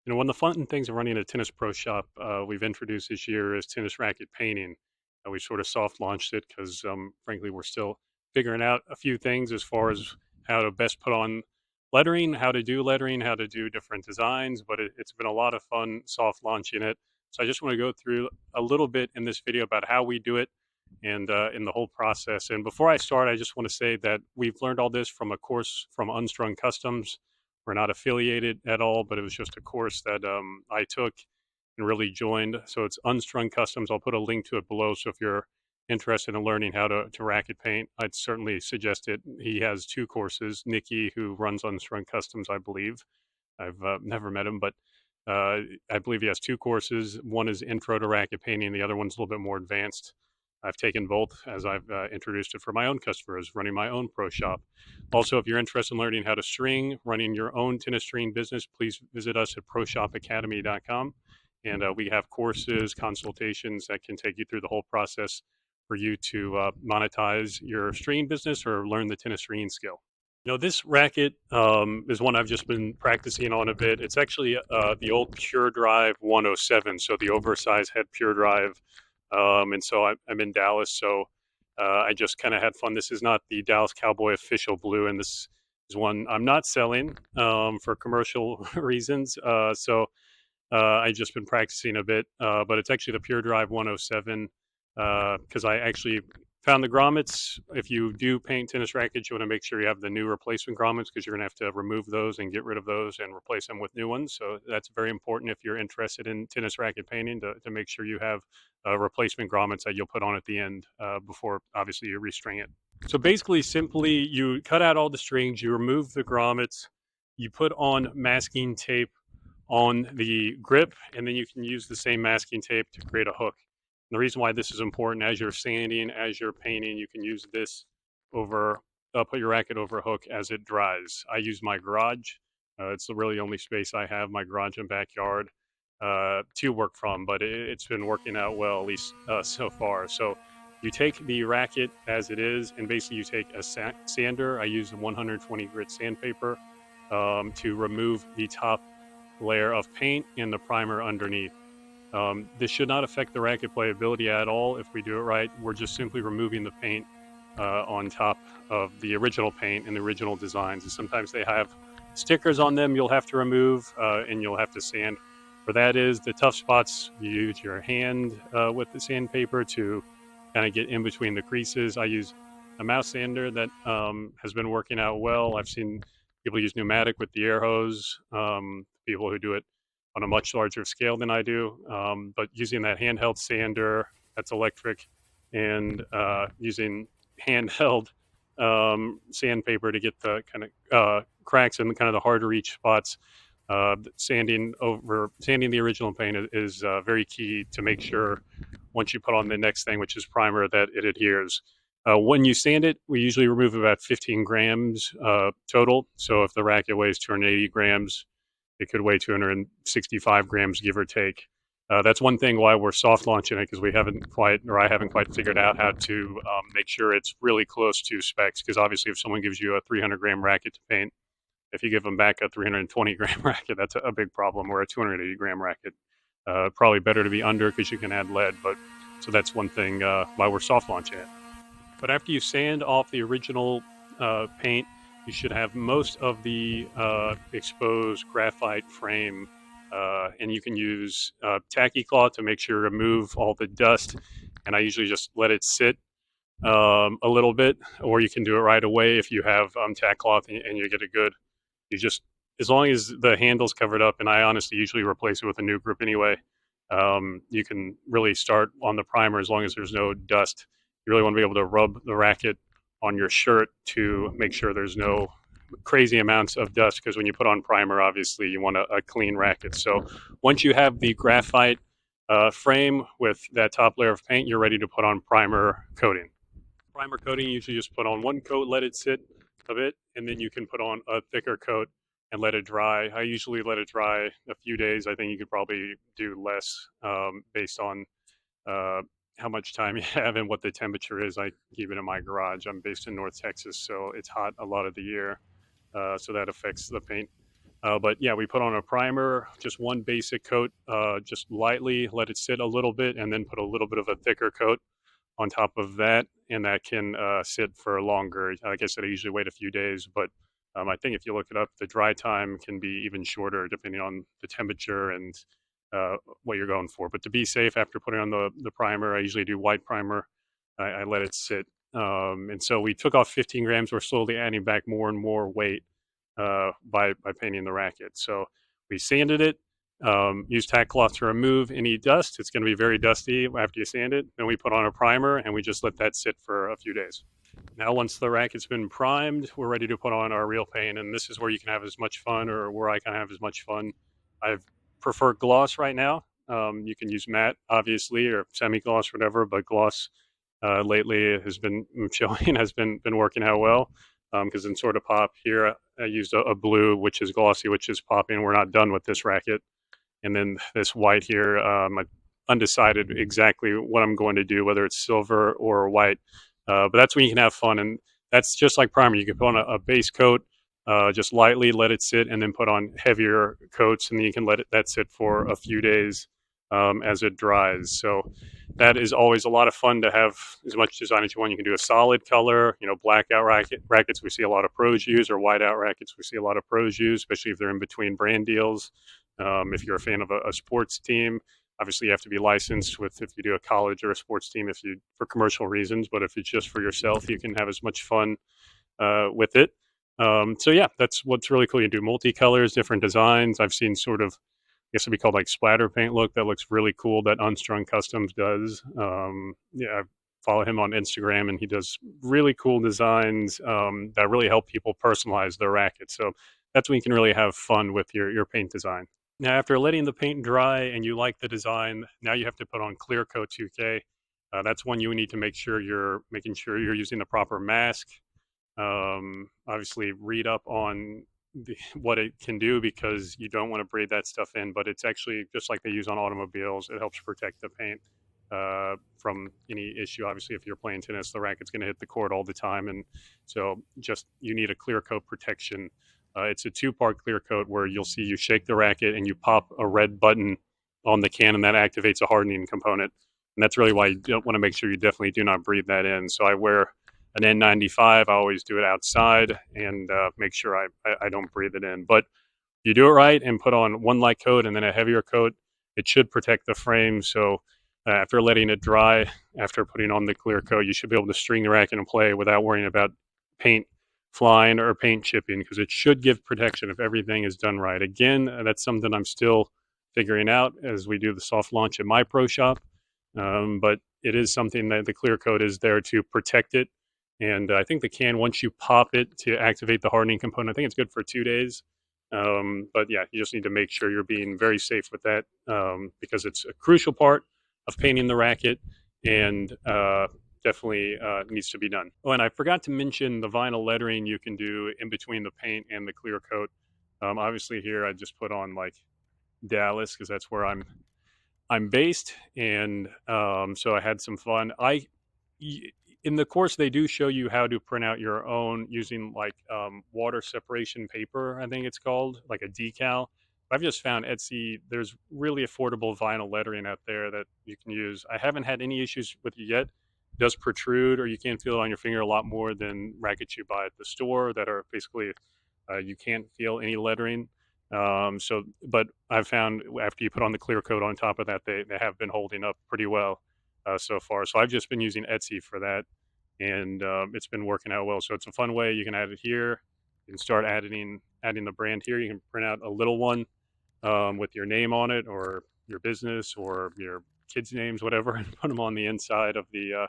One of the fun things of running a tennis pro shop we've introduced this year is tennis racket painting. We sort of soft launched it because, frankly, we're still figuring out a few things as far as how to best put on lettering, how to do different designs. But it's been a lot of fun soft launching it. So I just want to go through a little bit in this video about how we do it and in the whole process. And before I start, I just want to say that we've learned all this from a course from Unstrung Customs. We're not affiliated at all, but it was just a course that I took and really joined. So it's Unstrung Customs. I'll put a link to it below. So if you're interested in learning how to racket paint, I'd certainly suggest it. He has two courses. Nikki, who runs Unstrung Customs, I believe. I've never met him, but I believe he has two courses. One is Intro to Racket Painting. The other one's a little bit more advanced. I've taken both as I've introduced it for my own customers, running my own pro shop. Also, if you're interested in learning how to string, running your own tennis string business, please visit us at proshopacademy.com. And we have courses, consultations that can take you through the whole process for you to monetize your stringing business or learn the tennis stringing skill. This racket is one I've just been practicing on a bit. It's actually the old Pure Drive 107, so the oversized head Pure Drive. And so I'm in Dallas, so I just kind of had fun. This is not the Dallas Cowboy official blue, and this is one I'm not selling for commercial reasons. I just been practicing a bit, but it's actually the Pure Drive 107 because I actually found the grommets. If you do paint tennis rackets, you want to make sure you have the new replacement grommets because you're going to have to remove those and get rid of those and replace them with new ones. So that's very important if you're interested in tennis racket painting to make sure you have replacement grommets that you'll put on at the end before obviously you restring it. So basically, simply, you cut out all the strings, you remove the grommets, you put on masking tape on the grip, and then you can use the same masking tape to create a hook. And the reason why this is important, as you're sanding, as you're painting, you can use this over, put your racket over a hook as it dries. I use my garage. It's really the only space I have, my garage and backyard, to work from, but it's been working out well, at least so far. So you take the racket as it is, and basically you take a sander. I use a 120 grit sandpaper to remove the top layer of paint and the primer underneath. This should not affect the racket playability at all if we do it right. We're just simply removing the paint on top of the original paint and the original designs. And sometimes they have stickers on them you'll have to remove and you'll have to sand. For that is the tough spots, you use your hand with the sandpaper to kind of get in between the creases. I use a mouse sander that has been working out well. I've seen people use pneumatic with the air hose, people who do it on a much larger scale than I do. But using that handheld sander that's electric and using handheld sandpaper to get the kind of cracks and kind of the hard to reach spots. Sanding the original paint is very key to make sure once you put on the next thing, which is primer, that it adheres. When you sand it, we usually remove about 15 grams total. So if the racket weighs 280 grams, it could weigh 265 grams, give or take. That's one thing why we're soft launching it, because I haven't quite figured out how to make sure it's really close to specs. Because obviously, if someone gives you a 300 gram racket to paint, if you give them back a 320 gram racket, that's a big problem. Or a 280 gram racket, probably better to be under because you can add lead. But so that's one thing why we're soft launching it. But after you sand off the original paint, you should have most of the exposed graphite frame, and you can use tacky cloth to make sure to remove all the dust. And I usually just let it sit a little bit, or you can do it right away if you have tack cloth and you get it good. You just, as long as the handle's covered up, and I honestly usually replace it with a new grip anyway, you can really start on the primer as long as there's no dust. You really want to be able to rub the racket on your shirt to make sure there's no crazy amounts of dust, because when you put on primer, obviously you want a clean racket. So once you have the graphite frame with that top layer of paint, you're ready to put on primer coating. Primer coating, you usually just put on one coat, let it sit a bit, and then you can put on a thicker coat and let it dry. I usually let it dry a few days. I think you could probably do less based on how much time you have and what the temperature is. I keep it in my garage. I'm based in North Texas, so it's hot a lot of the year. So that affects the paint But yeah, we put on a primer, just one basic coat, just lightly, let it sit a little bit, and then put a little bit of a thicker coat on top of that, and that can sit for longer. Like I said, I usually wait a few days, but I think if you look it up, the dry time can be even shorter depending on the temperature and what you're going for. But to be safe, after putting on the primer, I usually do white primer. I let it sit. And so we took off 15 grams. We're slowly adding back more and more weight by painting the racket. So we sanded it, use tack cloth to remove any dust. It's going to be very dusty after you sand it. Then we put on a primer and we just let that sit for a few days. Now, once the racket's been primed, we're ready to put on our real paint. And this is where you can have as much fun, or where I can have as much fun. I prefer gloss right now. You can use matte, obviously, or semi-gloss, whatever, but gloss lately has been showing has been working out well, because in sort of pop here, I used a blue, which is glossy, which is popping. We're not done with this racket. And then this white here, I'm undecided exactly what I'm going to do, whether it's silver or white. But that's when you can have fun, and that's just like primer. You can put on a base coat, just lightly, let it sit, and then put on heavier coats, and then you can let that sit for a few days as it dries. So that is always a lot of fun to have as much design as you want. You can do a solid color, blackout rackets we see a lot of pros use, or whiteout rackets we see a lot of pros use, especially if they're in between brand deals. If you're a fan of a sports team, obviously you have to be licensed with, if you do a college or a sports team, if you for commercial reasons. But if it's just for yourself, you can have as much fun with it. So yeah, that's what's really cool. You do multicolors, different designs. I've seen sort of, I guess it'd be called like splatter paint look. That looks really cool. That Unstrung Customs does. Yeah, I follow him on Instagram, and he does really cool designs that really help people personalize their rackets. So that's when you can really have fun with your paint design. Now, after letting the paint dry and you like the design, now you have to put on Clear Coat 2K. That's when you need to make sure you're making sure you're using the proper mask. Obviously, read up on what it can do, because you don't want to breathe that stuff in. But it's actually just like they use on automobiles. It helps protect the paint from any issue. Obviously, if you're playing tennis, the racket's going to hit the court all the time, and so just you need a clear coat protection. It's a two-part clear coat where you'll see you shake the racket and you pop a red button on the can, and that activates a hardening component. And that's really why you don't want to make sure you definitely do not breathe that in. So I wear an N95. I always do it outside, and make sure I don't breathe it in. But you do it right and put on one light coat and then a heavier coat, it should protect the frame. So after letting it dry, after putting on the clear coat, you should be able to string the racket and play without worrying about paint flying or paint chipping, because it should give protection if everything is done right. Again, that's something I'm still figuring out as we do the soft launch at my pro shop. But it is something that the clear coat is there to protect it. And I think the can, once you pop it to activate the hardening component, I think it's good for 2 days. But yeah, you just need to make sure you're being very safe with that, because it's a crucial part of painting the racket, and definitely needs to be done. Oh, and I forgot to mention the vinyl lettering you can do in between the paint and the clear coat. Obviously, here I just put on like Dallas, because that's where I'm based, and so I had some fun. In the course, they do show you how to print out your own using like water separation paper, I think it's called, like a decal. I've just found Etsy, there's really affordable vinyl lettering out there that you can use. I haven't had any issues with it yet. It does protrude, or you can feel it on your finger a lot more than rackets you buy at the store that are basically, you can't feel any lettering. But I've found after you put on the clear coat on top of that, they have been holding up pretty well so far. So I've just been using Etsy for that, and it's been working out well. So it's a fun way. You can add it here. You can start adding the brand here. You can print out a little one with your name on it, or your business, or your kids' names, whatever, and put them on the inside of the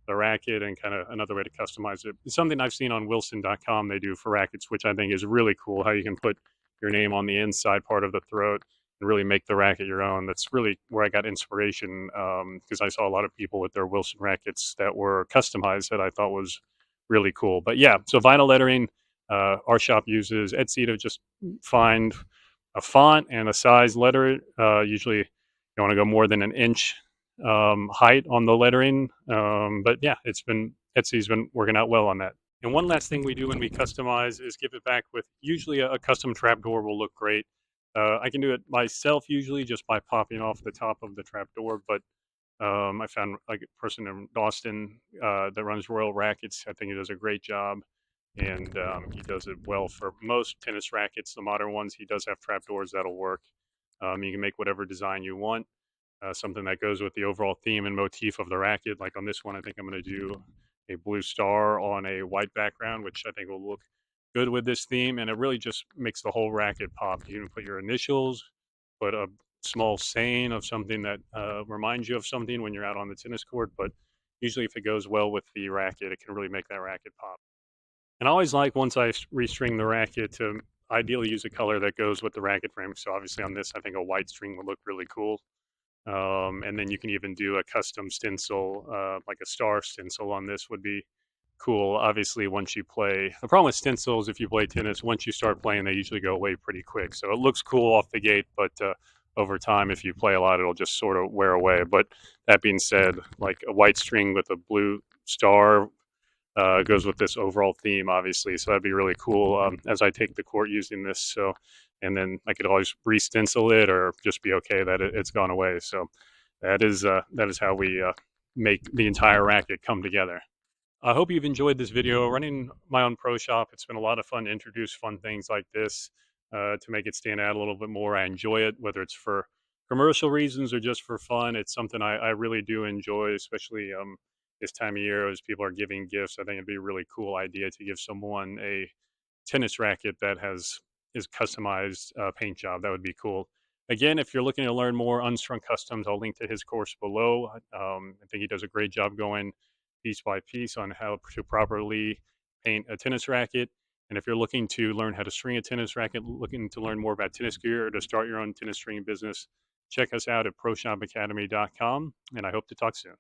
racket, and kind of another way to customize it. It's something I've seen on Wilson.com they do for rackets, which I think is really cool, how you can put your name on the inside part of the throat and really make the racket your own. That's really where I got inspiration, because I saw a lot of people with their Wilson rackets that were customized that I thought was really cool. But yeah, so vinyl lettering, our shop uses Etsy to just find a font and a size letter. Usually you don't want to go more than an inch height on the lettering. But yeah, Etsy's been working out well on that. And one last thing we do when we customize is give it back with usually a custom trapdoor will look great. I can do it myself usually just by popping off the top of the trapdoor, but I found like a person in Boston that runs Royal Rackets. I think he does a great job, and he does it well for most tennis rackets. The modern ones, he does have trapdoors that'll work. You can make whatever design you want, something that goes with the overall theme and motif of the racket. Like on this one, I think I'm going to do a blue star on a white background, which I think will look good with this theme. And it really just makes the whole racket pop. You can put your initials, put a small saying of something that reminds you of something when you're out on the tennis court. But usually, if it goes well with the racket, it can really make that racket pop. And I always like once I restring the racket to ideally use a color that goes with the racket frame. So obviously on this, I think a white string would look really cool. And then you can even do a custom stencil, like a star stencil on this would be cool. Obviously, once you play, the problem with stencils, if you play tennis, once you start playing, they usually go away pretty quick. So it looks cool off the gate, but over time, if you play a lot, it'll just sort of wear away. But that being said, like a white string with a blue star goes with this overall theme, obviously. So that'd be really cool as I take the court using this. So, and then I could always re-stencil it or just be okay that it's gone away. So that is how we make the entire racket come together. I hope you've enjoyed this video. Running my own pro shop, it's been a lot of fun to introduce fun things like this to make it stand out a little bit more. I enjoy it, whether it's for commercial reasons or just for fun. It's something I really do enjoy, especially this time of year as people are giving gifts. I think it'd be a really cool idea to give someone a tennis racket that has is customized paint job. That would be cool. Again, if you're looking to learn more unstrung customs, I'll link to his course below. I think he does a great job going piece by piece on how to properly paint a tennis racket. And if you're looking to learn how to string a tennis racket, looking to learn more about tennis gear or to start your own tennis stringing business, check us out at proshopacademy.com. And I hope to talk soon.